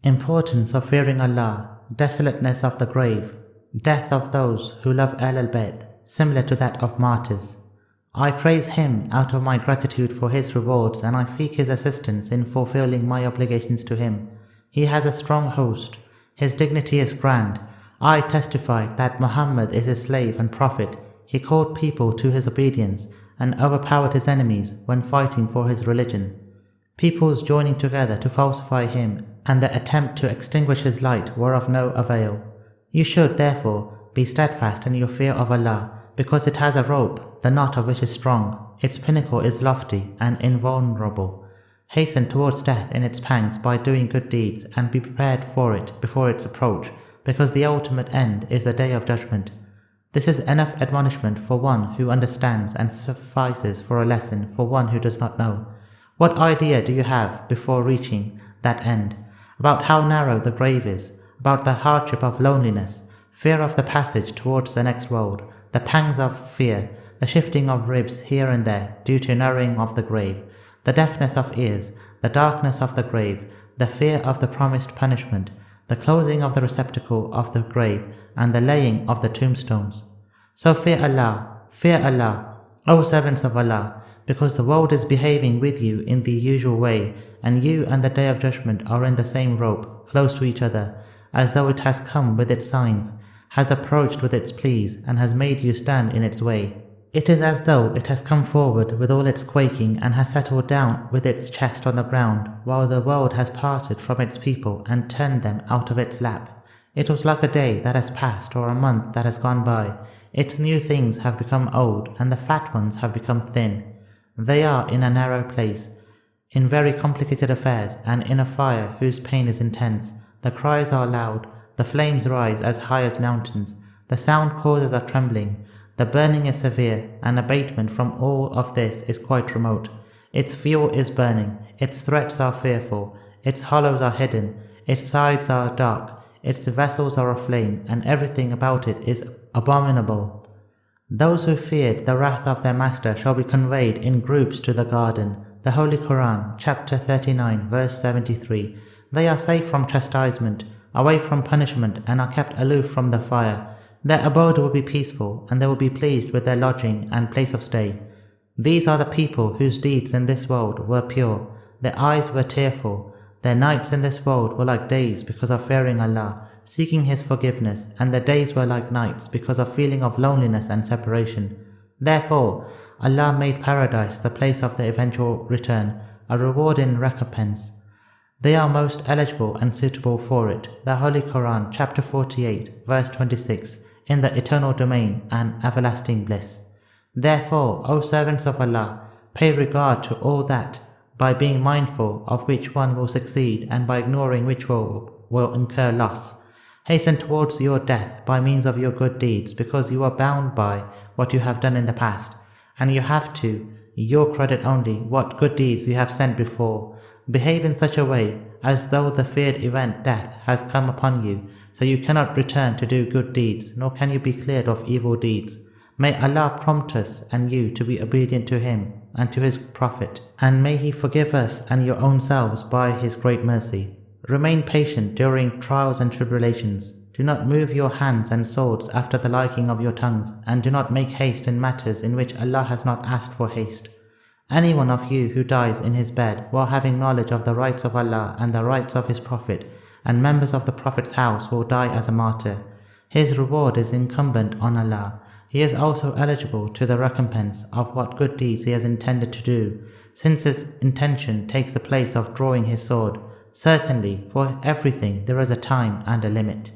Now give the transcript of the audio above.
Importance of fearing Allah, desolateness of the grave, death of those who love Al-bayt, similar to that of martyrs. I praise Him out of my gratitude for His rewards, and I seek His assistance in fulfilling my obligations to Him. He has a strong host. His dignity is grand. I testify that Muhammad is His slave and prophet. He called people to His obedience and overpowered His enemies when fighting for His religion. Peoples joining together to falsify Him and the attempt to extinguish His light were of no avail. You should, therefore, be steadfast in your fear of Allah, because it has a rope, the knot of which is strong. Its pinnacle is lofty and invulnerable. Hasten towards death in its pangs by doing good deeds, and be prepared for it before its approach, because the ultimate end is the day of judgment. This is enough admonishment for one who understands, and suffices for a lesson for one who does not know. What idea do you have before reaching that end? About how narrow the grave is, about the hardship of loneliness, fear of the passage towards the next world, the pangs of fear, the shifting of ribs here and there due to narrowing of the grave, the deafness of ears, the darkness of the grave, the fear of the promised punishment, the closing of the receptacle of the grave, and the laying of the tombstones. So fear Allah, O servants of Allah, because the world is behaving with you in the usual way, and you and the day of judgment are in the same rope, close to each other, as though it has come with its signs, has approached with its pleas, and has made you stand in its way. It is as though it has come forward with all its quaking, and has settled down with its chest on the ground, while the world has parted from its people and turned them out of its lap. It was like a day that has passed, or a month that has gone by. Its new things have become old, and the fat ones have become thin. They are in a narrow place, in very complicated affairs, and in a fire whose pain is intense. The cries are loud, the flames rise as high as mountains, the sound causes a trembling, the burning is severe, and abatement from all of this is quite remote. Its fuel is burning, its threats are fearful, its hollows are hidden, its sides are dark, its vessels are aflame, and everything about it is abominable. Those who feared the wrath of their master shall be conveyed in groups to the garden. The Holy Quran, chapter 39, verse 73. They are safe from chastisement, away from punishment, and are kept aloof from the fire. Their abode will be peaceful, and they will be pleased with their lodging and place of stay. These are the people whose deeds in this world were pure. Their eyes were tearful. Their nights in this world were like days because of fearing Allah, seeking His forgiveness, and their days were like nights because of feeling of loneliness and separation. Therefore, Allah made paradise the place of the eventual return, a reward in recompense. They are most eligible and suitable for it. The Holy Quran, chapter 48, verse 26, in the eternal domain and everlasting bliss. Therefore, O servants of Allah, pay regard to all that, by being mindful of which one will succeed and by ignoring which will incur loss. Hasten towards your death by means of your good deeds, because you are bound by what you have done in the past, and you have to your credit only what good deeds you have sent before. Behave in such a way as though the feared event death has come upon you, so you cannot return to do good deeds, nor can you be cleared of evil deeds. May Allah prompt us and you to be obedient to Him and to His Prophet, and may He forgive us and your own selves by His great mercy. Remain patient during trials and tribulations. Do not move your hands and swords after the liking of your tongues, and do not make haste in matters in which Allah has not asked for haste. Any one of you who dies in his bed while having knowledge of the rights of Allah and the rights of His Prophet, and members of the Prophet's house, will die as a martyr. His reward is incumbent on Allah. He is also eligible to the recompense of what good deeds he has intended to do, since his intention takes the place of drawing his sword. Certainly, for everything there is a time and a limit.